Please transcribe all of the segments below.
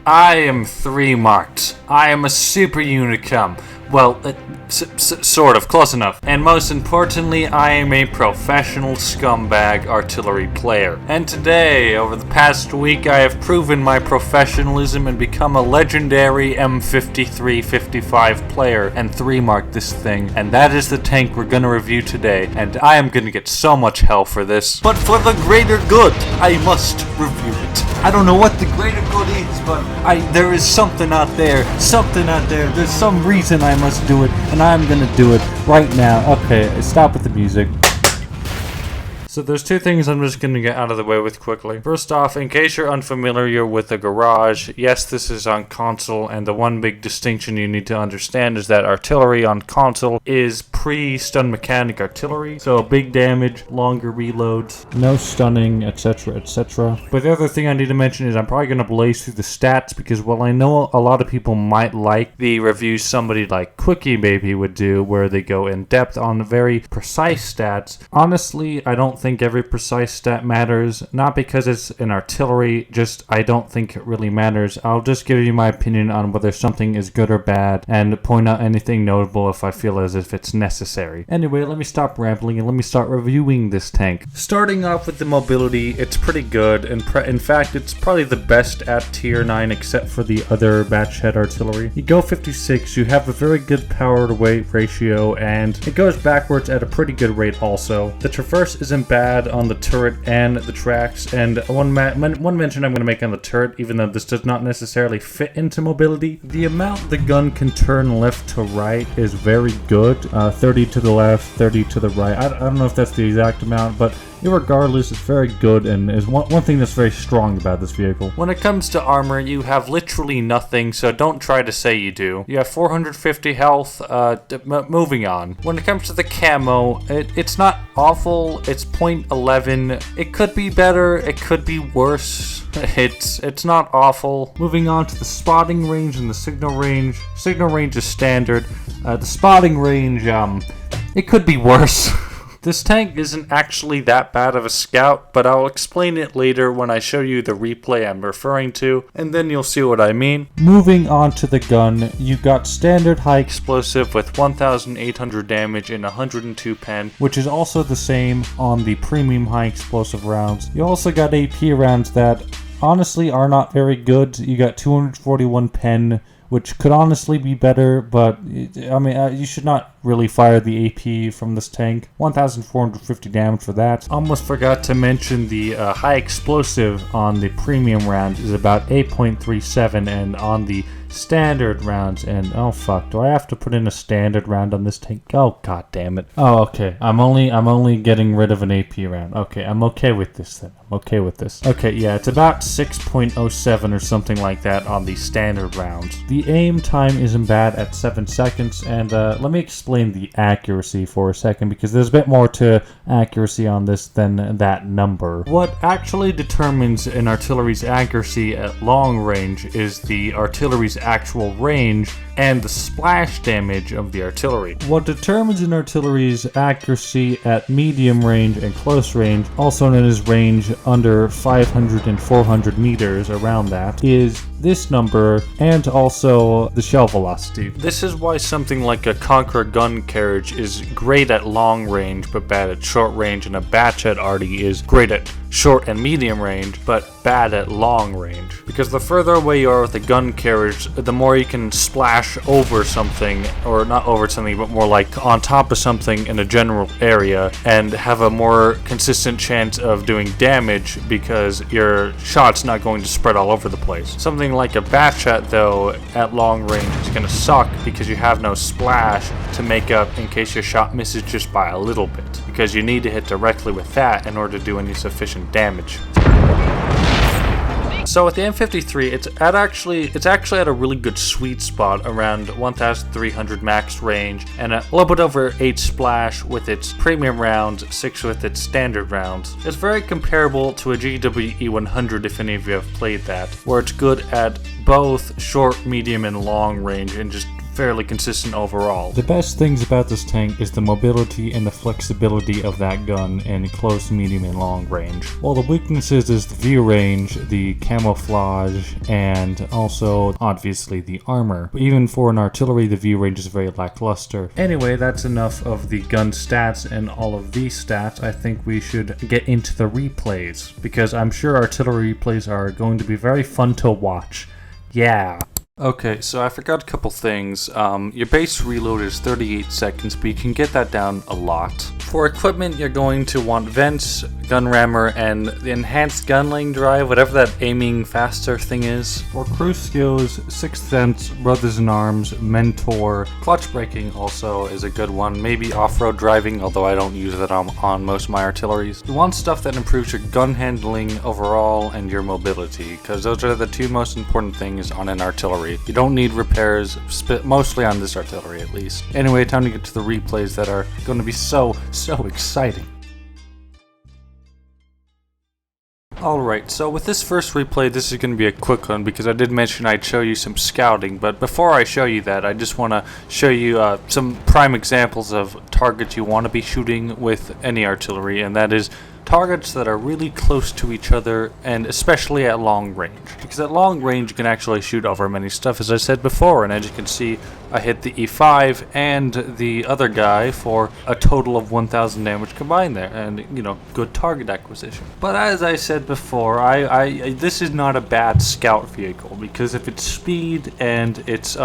I am 3 marked. I am a super Unicum. Well, sort of, close enough. And most importantly, I am a professional scumbag artillery player. And today, over the past week, I have proven my professionalism and become a legendary M53 55 player and 3-marked this thing. And that is the tank we're gonna review today. And I am gonna get so much hell for this. But for the greater good, I must review it. I don't know what the greater good is, but there is something out there. There's some reason I must do it, and I'm gonna do it right now. Okay, stop with the music. So there's 2 things I'm just going to get out of the way with quickly. First off, in case you're unfamiliar with the garage, yes, this is on console, and the one big distinction you need to understand is that artillery on console is pre-stun mechanic artillery. So big damage, longer reloads, no stunning, etc, etc. But the other thing I need to mention is I'm probably going to blaze through the stats because while I know a lot of people might like the reviews somebody like Quickybaby would do where they go in depth on very precise stats, honestly, I don't think every precise stat matters, not because it's an artillery, just I don't think it really matters. I'll just give you my opinion on whether something is good or bad and point out anything notable if I feel as if it's necessary. Anyway, let me stop rambling and let me start reviewing this tank. Starting off with the mobility, it's pretty good, and in fact it's probably the best at tier 9 except for the other batch head artillery. You go 56, you have a very good power to weight ratio, and it goes backwards at a pretty good rate also. The traverse isn't bad on the turret and the tracks, and one mention I'm going to make on the turret, even though this does not necessarily fit into mobility. The amount the gun can turn left to right is very good. 30 to the left, 30 to the right. I don't know if that's the exact amount, but regardless, it's very good and is one thing that's very strong about this vehicle. When it comes to armor, you have literally nothing, so don't try to say you do. You have 450 health, moving on. When it comes to the camo, it's not awful, it's .11. It could be better, it could be worse. It's not awful. Moving on to the spotting range and the signal range. Signal range is standard. The spotting range, it could be worse. This tank isn't actually that bad of a scout, but I'll explain it later when I show you the replay I'm referring to, and then you'll see what I mean. Moving on to the gun, you got standard high explosive with 1,800 damage in 102 pen, which is also the same on the premium high explosive rounds. You also got AP rounds that honestly are not very good. You got 241 pen, which could honestly be better, but I mean, you should not really fire the AP from this tank. 1,450 damage for that. Almost forgot to mention the high explosive on the premium round is about 8.37, and on the standard rounds, and oh fuck, do I have to put in a standard round on this tank? Oh god damn it. Oh okay, I'm only getting rid of an AP round. Okay, I'm okay with this then. I'm okay with this. Okay, yeah, it's about 6.07 or something like that on the standard rounds. The aim time isn't bad at 7 seconds, and let me explain the accuracy for a second because there's a bit more to accuracy on this than that number. What actually determines an artillery's accuracy at long range is the artillery's actual range and the splash damage of the artillery. What determines an artillery's accuracy at medium range and close range, also known as range under 500 and 400 meters, around that, is this number and also the shell velocity. This is why something like a Conqueror gun carriage is great at long range but bad at short range, and a batch at arty is great at short and medium range but bad at long range. Because the further away you are with the gun carriage, the more you can splash over something, or not over something, but more like on top of something in a general area, and have a more consistent chance of doing damage because your shot's not going to spread all over the place. Something like a batch shot, though, at long range is going to suck because you have no splash to make up in case your shot misses just by a little bit, because you need to hit directly with that in order to do any sufficient damage. So with the M53, it's actually at a really good sweet spot around 1,300 max range and a little bit over 8 splash with its premium rounds, 6 with its standard rounds. It's very comparable to a GWE 100 if any of you have played that, where it's good at both short, medium, and long range and just fairly consistent overall. The best things about this tank is the mobility and the flexibility of that gun in close, medium, and long range. While the weaknesses is the view range, the camouflage, and also obviously the armor. But even for an artillery, the view range is very lackluster. Anyway, that's enough of the gun stats and all of these stats. I think we should get into the replays, because I'm sure artillery replays are going to be very fun to watch. Yeah. Okay, so I forgot a couple things. Your base reload is 38 seconds, but you can get that down a lot. For equipment, you're going to want vents, gun rammer, and the enhanced gun lane drive, whatever that aiming faster thing is. For crew skills, Sixth Sense, Brothers in Arms, Mentor. Clutch braking also is a good one. Maybe off-road driving, although I don't use that on most of my artilleries. You want stuff that improves your gun handling overall and your mobility, because those are the two most important things on an artillery. You don't need repairs, mostly on this artillery at least. Anyway, time to get to the replays that are going to be so exciting. Alright, so with this first replay, this is going to be a quick one because I did mention I'd show you some scouting, but before I show you that, I just want to show you some prime examples of targets you want to be shooting with any artillery, and that is targets that are really close to each other, and especially at long range. Because at long range you can actually shoot over many stuff, as I said before, and as you can see, I hit the E5 and the other guy for a total of 1,000 damage combined there, and you know, good target acquisition. But as I said before, this is not a bad scout vehicle, because if it's speed and it's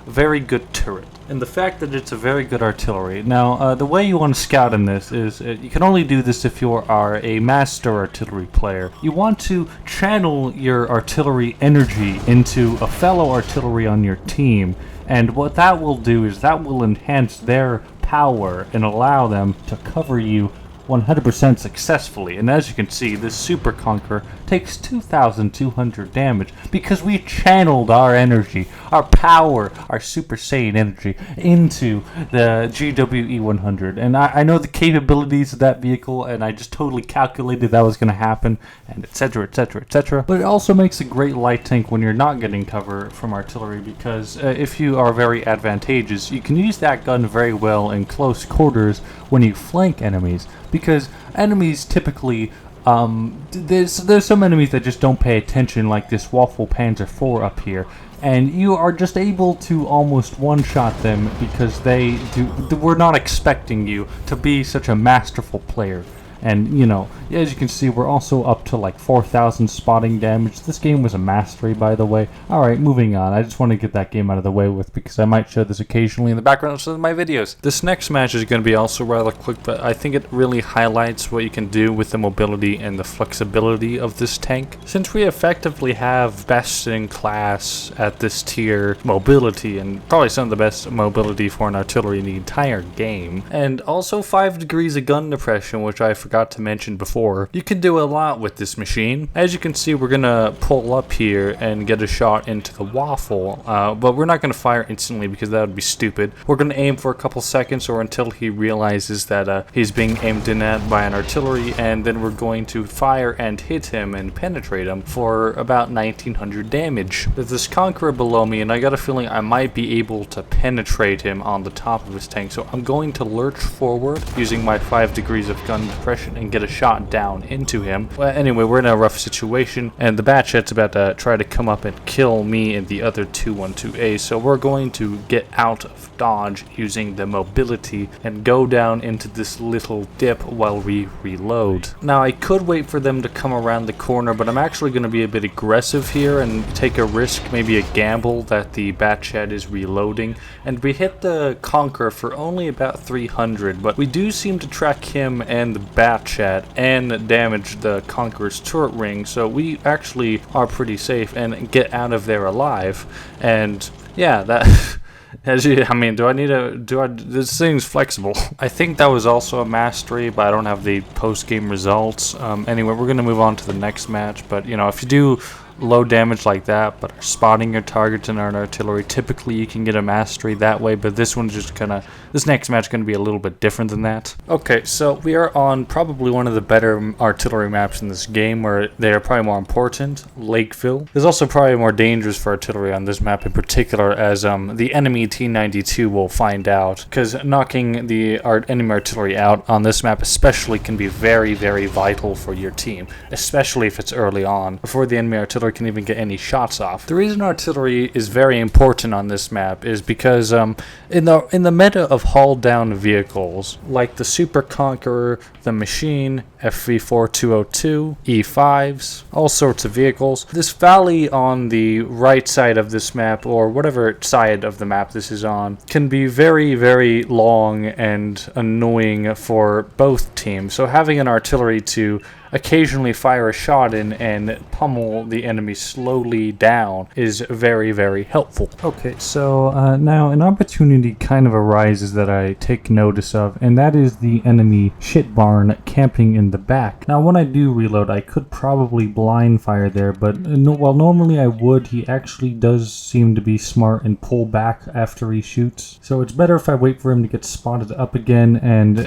very good turret, and the fact that it's a very good artillery. Now, the way you want to scout in this is, you can only do this if you are a master artillery player. You want to channel your artillery energy into a fellow artillery on your team, and what that will do is that will enhance their power and allow them to cover you 100% successfully. And as you can see, this Super Conqueror takes 2,200 damage because we channeled our energy, our power, our Super Saiyan energy into the GWE 100. And I know the capabilities of that vehicle, and I just totally calculated that was going to happen, and etc, etc, etc. But it also makes a great light tank when you're not getting cover from artillery, because if you are very advantageous, you can use that gun very well in close quarters when you flank enemies. Because enemies typically, there's some enemies that just don't pay attention, like this Waffle Panzer IV up here, and you are just able to almost one-shot them because we're not expecting you to be such a masterful player. And, you know, as you can see, we're also up to like 4,000 spotting damage. This game was a mastery, by the way. Alright, moving on. I just want to get that game out of the way with, because I might show this occasionally in the background of some of my videos. This next match is going to be also rather quick, but I think it really highlights what you can do with the mobility and the flexibility of this tank. Since we effectively have best in class at this tier mobility, and probably some of the best mobility for an artillery in the entire game, and also 5 degrees of gun depression, which I forgot to mention before, you can do a lot with this machine. As you can see, we're gonna pull up here and get a shot into the waffle, but we're not gonna fire instantly because that would be stupid. We're gonna aim for a couple seconds, or until he realizes that he's being aimed in at by an artillery, and then we're going to fire and hit him and penetrate him for about 1,900 damage. There's this Conqueror below me, and I got a feeling I might be able to penetrate him on the top of his tank, so I'm going to lurch forward using my 5 degrees of gun depression and get a shot down into him. Well, anyway, we're in a rough situation, and the Batchet's about to try to come up and kill me and the other 212A, so we're going to get out of dodge using the mobility and go down into this little dip while we reload. Now, I could wait for them to come around the corner, but I'm actually going to be a bit aggressive here and take a risk, maybe a gamble, that the Batchet is reloading, and we hit the Conqueror for only about 300, but we do seem to track him and the Batchet and damage the Conqueror's turret ring, so we actually are pretty safe and get out of there alive. And yeah, that this thing's flexible. I think that was also a mastery, but I don't have the post-game results. Anyway, we're going to move on to the next match, but you know, if you do low damage like that, but are spotting your targets in an artillery. Typically, you can get a mastery that way, but this one's just this next match going to be a little bit different than that. Okay, so we are on probably one of the better artillery maps in this game, where they are probably more important, Lakeville. There's also probably more dangerous for artillery on this map in particular, as the enemy T-92 will find out, because knocking the enemy artillery out on this map especially can be very, very vital for your team, especially if it's early on, before the enemy artillery can even get any shots off. The reason artillery is very important on this map is because in the meta of hauled down vehicles, like the Super Conqueror, the Machine, FV4202, E5s, all sorts of vehicles, this valley on the right side of this map, or whatever side of the map this is on, can be very, very long and annoying for both teams. So having an artillery to occasionally fire a shot in and pummel the enemy slowly down is very, very helpful. Okay, so now an opportunity kind of arises that I take notice of, and that is the enemy shit barn camping in the back. Now when I do reload, I could probably blind fire there, but while normally I would, he actually does seem to be smart and pull back after he shoots. So it's better if I wait for him to get spotted up again, and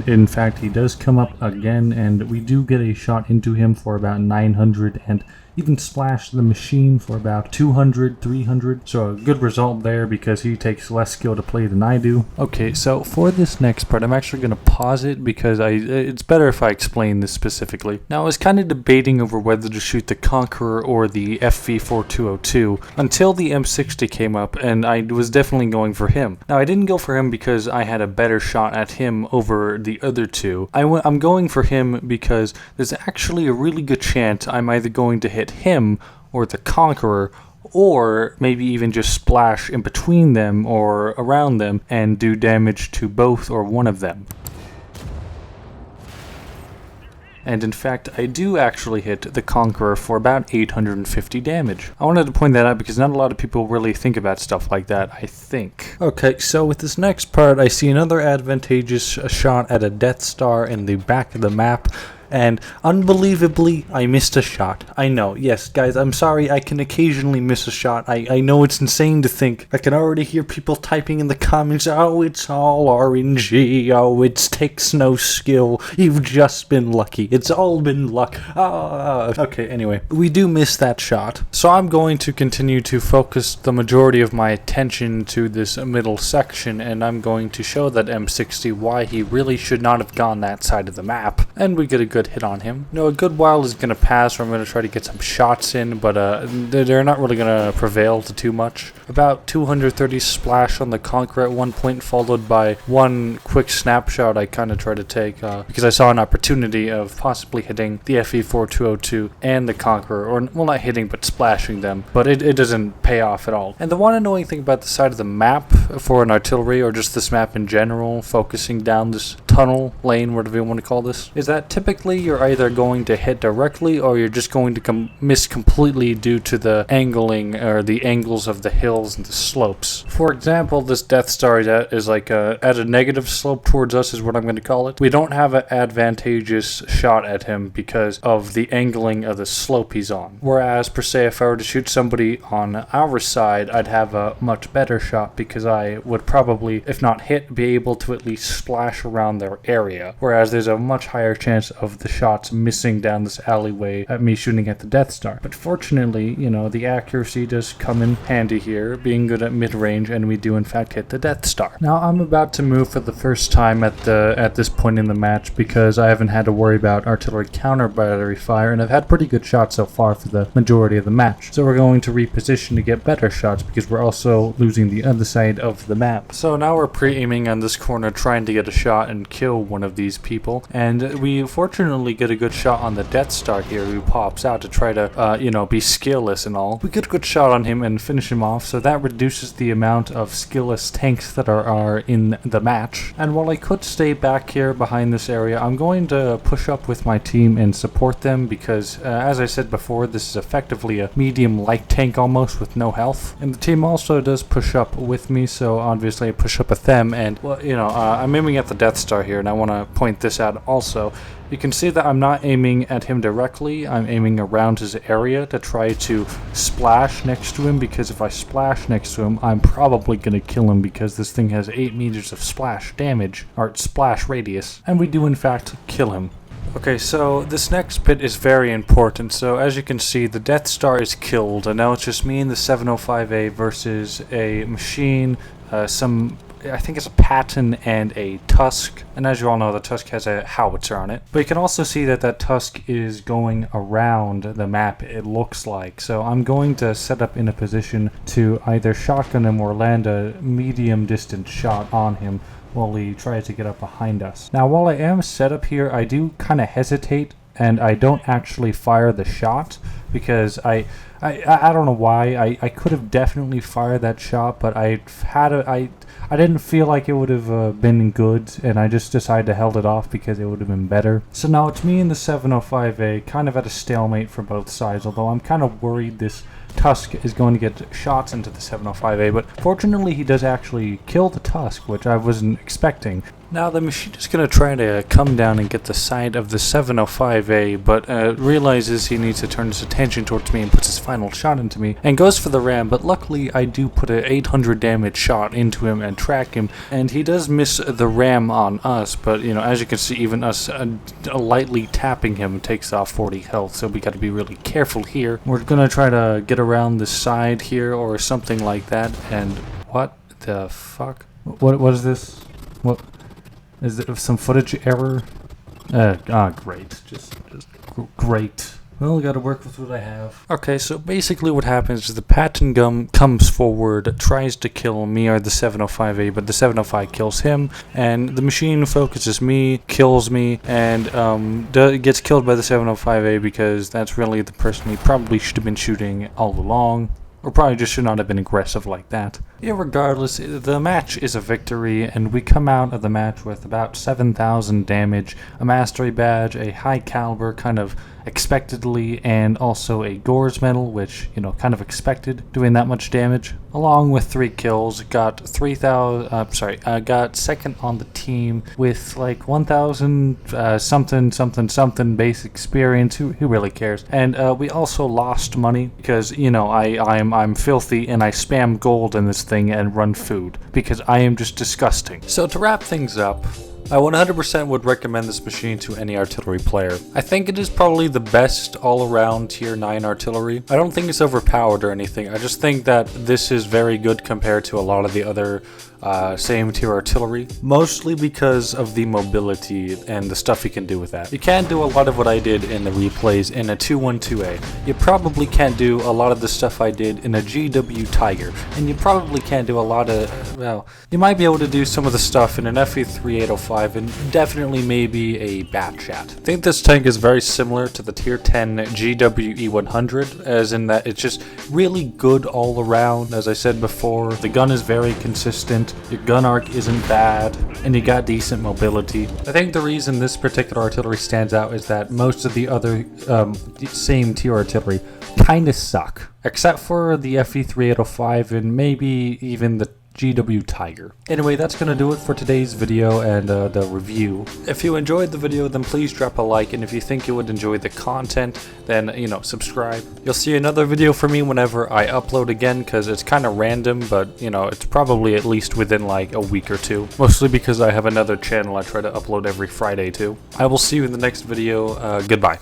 in fact he does come up again, and we do get a shot into him for about 900 and even splash the Machine for about 200, 300. So a good result there because he takes less skill to play than I do. Okay, so for this next part, I'm actually going to pause it because it's better if I explain this specifically. Now, I was kind of debating over whether to shoot the Conqueror or the FV4202 until the M60 came up, and I was definitely going for him. Now, I didn't go for him because I had a better shot at him over the other two. I'm going for him because there's actually a really good chance I'm either going to hit him or the Conqueror, or maybe even just splash in between them or around them and do damage to both or one of them. And in fact, I do actually hit the Conqueror for about 850 damage. I wanted to point that out because not a lot of people really think about stuff like that, I think. Okay, so with this next part, I see another advantageous shot at a Death Star in the back of the map. And unbelievably, I missed a shot. I know, yes, guys, I'm sorry, I can occasionally miss a shot. I know it's insane to think. I can already hear people typing in the comments, oh, it's all RNG, oh, it takes no skill, you've just been lucky, it's all been luck. Okay, anyway, we do miss that shot. So I'm going to continue to focus the majority of my attention to this middle section, and I'm going to show that M60 why he really should not have gone that side of the map. And we get a good hit on him. You know, a good while is going to pass where I'm going to try to get some shots in, but they're not really going to prevail to too much. About 230 splash on the Conqueror at one point, followed by one quick snapshot I kind of tried to take because I saw an opportunity of possibly hitting the FE4202 and the Conqueror, or, well, not hitting, but splashing them, but it doesn't pay off at all. And the one annoying thing about the side of the map for an artillery, or just this map in general, focusing down this tunnel, lane, whatever you want to call this, is that typically you're either going to hit directly or you're just going to miss completely due to the angling or the angles of the hills and the slopes. For example, this Death Star is like at a negative slope towards us is what I'm going to call it. We don't have an advantageous shot at him because of the angling of the slope he's on. Whereas, per se, if I were to shoot somebody on our side, I'd have a much better shot because I would probably, if not hit, be able to at least splash around their area. Whereas there's a much higher chance of the shots missing down this alleyway at me shooting at the Death Star. But fortunately, you know, the accuracy does come in handy here, being good at mid-range, and we do in fact hit the Death Star. Now I'm about to move for the first time at this point in the match because I haven't had to worry about artillery counter battery fire, and I've had pretty good shots so far for the majority of the match. So we're going to reposition to get better shots because we're also losing the other side of the map. So now we're pre-aiming on this corner, trying to get a shot and kill one of these people, and we fortunately get a good shot on the Death Star here who pops out to try to, be skillless and all. We get a good shot on him and finish him off, so that reduces the amount of skillless tanks that are in the match. And while I could stay back here behind this area, I'm going to push up with my team and support them because, as I said before, this is effectively a medium light tank almost with no health. And the team also does push up with me, so obviously I push up with them, and, well, I'm aiming at the Death Star star here, and I want to point this out also. You can see that I'm not aiming at him directly, I'm aiming around his area to try to splash next to him, because if I splash next to him, I'm probably going to kill him because this thing has 8 meters of splash damage, or splash radius, and we do in fact kill him. Okay, so this next bit is very important. So as you can see, the Death Star is killed, and now it's just me and the 705A versus a machine, I think it's a Patton and a Tusk, and as you all know, the Tusk has a howitzer on it. But you can also see that that Tusk is going around the map, it looks like. So I'm going to set up in a position to either shotgun him or land a medium distance shot on him while he tries to get up behind us. Now, while I am set up here, I do kind of hesitate, and I don't actually fire the shot, because I don't know why. I could have definitely fired that shot, but I didn't feel like it would have been good, and I just decided to held it off because it would have been better. So now it's me and the 705A, kind of at a stalemate for both sides, although I'm kind of worried this Tusk is going to get shots into the 705A, but fortunately he does actually kill the Tusk, which I wasn't expecting. Now the machine is going to try to come down and get the side of the 705A, but realizes he needs to turn his attention towards me and puts his final shot into me, and goes for the ram, but luckily I do put an 800 damage shot into him and track him, and he does miss the ram on us, but you know, as you can see, even us lightly tapping him takes off 40 health, so we got to be really careful here. We're going to try to get around the side here or something like that, and what the fuck? What is this? What? Is there some footage error? Great. Just great. Well, I gotta work with what I have. Okay, so basically what happens is the Patton Gum comes forward, tries to kill me or the 705A, but the 705 kills him, and the machine focuses me, kills me, and gets killed by the 705A because that's really the person he probably should have been shooting all along. Or probably just should not have been aggressive like that. Irregardless, the match is a victory, and we come out of the match with about 7,000 damage, a mastery badge, a high caliber kind of expectedly, and also a Gores medal, which, you know, kind of expected, doing that much damage, along with 3 kills. Got got second on the team with like 1,000 something base experience. Who really cares? And we also lost money because, you know, I'm filthy and I spam gold in this thing and run food because I am just disgusting. So to wrap things up, I 100% would recommend this machine to any artillery player. I think it is probably the best all-around tier 9 artillery. I don't think it's overpowered or anything. I just think that this is very good compared to a lot of the other same tier artillery, mostly because of the mobility and the stuff you can do with that. You can't do a lot of what I did in the replays in a 212A. You probably can't do a lot of the stuff I did in a GW Tiger, and you probably can't do a lot of, well, you might be able to do some of the stuff in an FE3 805 and definitely maybe a Batchat. I think this tank is very similar to the tier 10 GW E100, as in that it's just really good all around. As I said before, the gun is very consistent. Your gun arc isn't bad, and you got decent mobility. I think the reason this particular artillery stands out is that most of the other same tier artillery kind of suck, except for the FE3 805 and maybe even the GW Tiger. Anyway, that's going to do it for today's video and the review. If you enjoyed the video, then please drop a like, and if you think you would enjoy the content, then, you know, subscribe. You'll see another video from me whenever I upload again, because it's kind of random, but, you know, it's probably at least within like a week or two. Mostly because I have another channel I try to upload every Friday to. I will see you in the next video. Goodbye.